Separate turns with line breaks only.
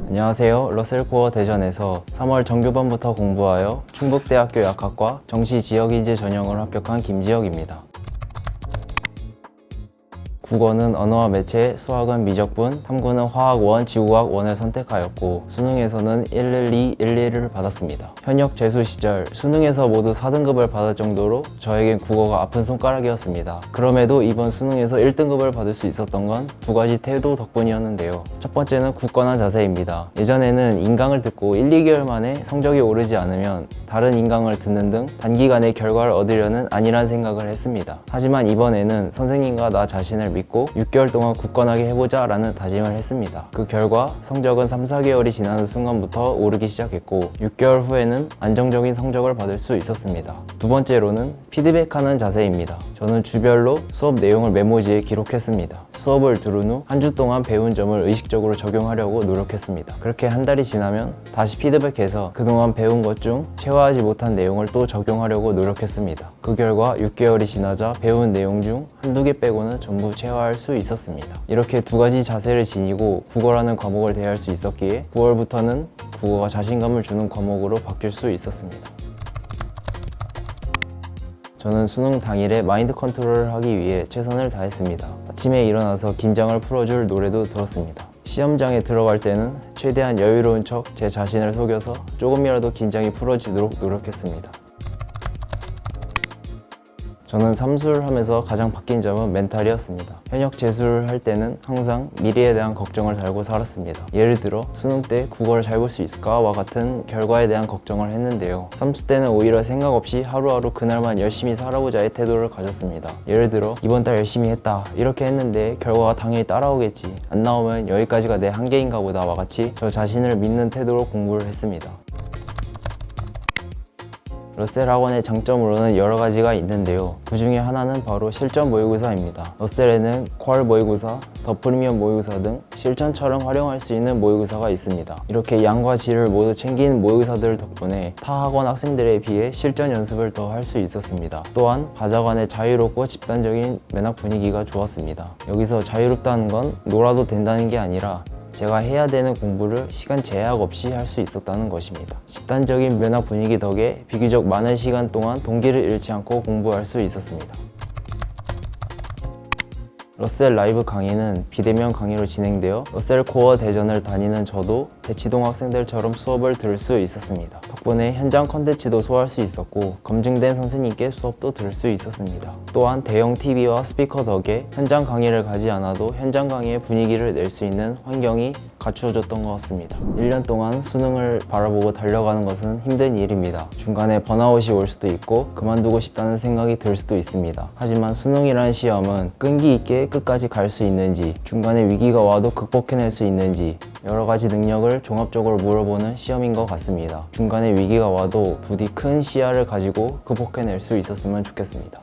안녕하세요. 러셀코어 대전에서 3월 정규반부터 공부하여 충북대학교 약학과 정시지역인재 전형을 합격한 김지혁입니다. 국어는 언어와 매체, 수학은 미적분, 탐구는 화학 1, 지구과학 1을 선택하였고 수능에서는 112, 111을 받았습니다. 현역 재수 시절 수능에서 모두 4등급을 받을 정도로 저에겐 국어가 아픈 손가락이었습니다. 그럼에도 이번 수능에서 1등급을 받을 수 있었던 건 두 가지 태도 덕분이었는데요. 첫 번째는 굳건한 자세입니다. 예전에는 인강을 듣고 1, 2개월 만에 성적이 오르지 않으면 다른 인강을 듣는 등 단기간에 결과를 얻으려는 안일한 생각을 했습니다. 하지만 이번에는 선생님과 나 자신을 믿고 6개월 동안 굳건하게 해보자 라는 다짐을 했습니다. 그 결과 성적은 3, 4개월이 지나는 순간부터 오르기 시작했고 6개월 후에는 안정적인 성적을 받을 수 있었습니다. 두 번째로는 피드백하는 자세입니다. 저는 주별로 수업 내용을 메모지에 기록했습니다. 수업을 들은 후 한 주 동안 배운 점을 의식적으로 적용하려고 노력했습니다. 그렇게 한 달이 지나면 다시 피드백해서 그동안 배운 것 중 체화하지 못한 내용을 또 적용하려고 노력했습니다. 그 결과 6개월이 지나자 배운 내용 중 한두 개 빼고는 전부 체화할 수 있었습니다. 이렇게 두 가지 자세를 지니고 국어라는 과목을 대할 수 있었기에 9월부터는 국어가 자신감을 주는 과목으로 바뀔 수 있었습니다. 저는 수능 당일에 마인드 컨트롤을 하기 위해 최선을 다했습니다. 아침에 일어나서 긴장을 풀어줄 노래도 들었습니다. 시험장에 들어갈 때는 최대한 여유로운 척 제 자신을 속여서 조금이라도 긴장이 풀어지도록 노력했습니다. 저는 삼수를 하면서 가장 바뀐 점은 멘탈이었습니다. 현역 재수를 할 때는 항상 미래에 대한 걱정을 달고 살았습니다. 예를 들어 수능 때 국어를 잘 볼 수 있을까와 같은 결과에 대한 걱정을 했는데요. 삼수 때는 오히려 생각 없이 하루하루 그날만 열심히 살아보자의 태도를 가졌습니다. 예를 들어 이번 달 열심히 했다 이렇게 했는데 결과가 당연히 따라오겠지, 안 나오면 여기까지가 내 한계인가 보다와 같이 저 자신을 믿는 태도로 공부를 했습니다. 러셀 학원의 장점으로는 여러 가지가 있는데요. 그 중에 하나는 바로 실전 모의고사입니다. 러셀에는 퀄 모의고사, 더 프리미엄 모의고사 등 실전처럼 활용할 수 있는 모의고사가 있습니다. 이렇게 양과 질을 모두 챙기는 모의고사들 덕분에 타 학원 학생들에 비해 실전 연습을 더 할 수 있었습니다. 또한 바자관의 자유롭고 집단적인 면학 분위기가 좋았습니다. 여기서 자유롭다는 건 놀아도 된다는 게 아니라 제가 해야 되는 공부를 시간 제약 없이 할 수 있었다는 것입니다. 집단적인 면학 분위기 덕에 비교적 많은 시간 동안 동기를 잃지 않고 공부할 수 있었습니다. 러셀 라이브 강의는 비대면 강의로 진행되어 러셀 코어 대전을 다니는 저도 대치동 학생들처럼 수업을 들을 수 있었습니다. 덕분에 현장 컨텐츠도 소화할 수 있었고 검증된 선생님께 수업도 들을 수 있었습니다. 또한 대형 TV와 스피커 덕에 현장 강의를 가지 않아도 현장 강의의 분위기를 낼 수 있는 환경이 갖추어졌던 것 같습니다. 1년 동안 수능을 바라보고 달려가는 것은 힘든 일입니다. 중간에 번아웃이 올 수도 있고 그만두고 싶다는 생각이 들 수도 있습니다. 하지만 수능이라는 시험은 끈기 있게 끝까지 갈 수 있는지, 중간에 위기가 와도 극복해낼 수 있는지 여러 가지 능력을 종합적으로 물어보는 시험인 것 같습니다. 중간에 위기가 와도 부디 큰 시야를 가지고 극복해낼 수 있었으면 좋겠습니다.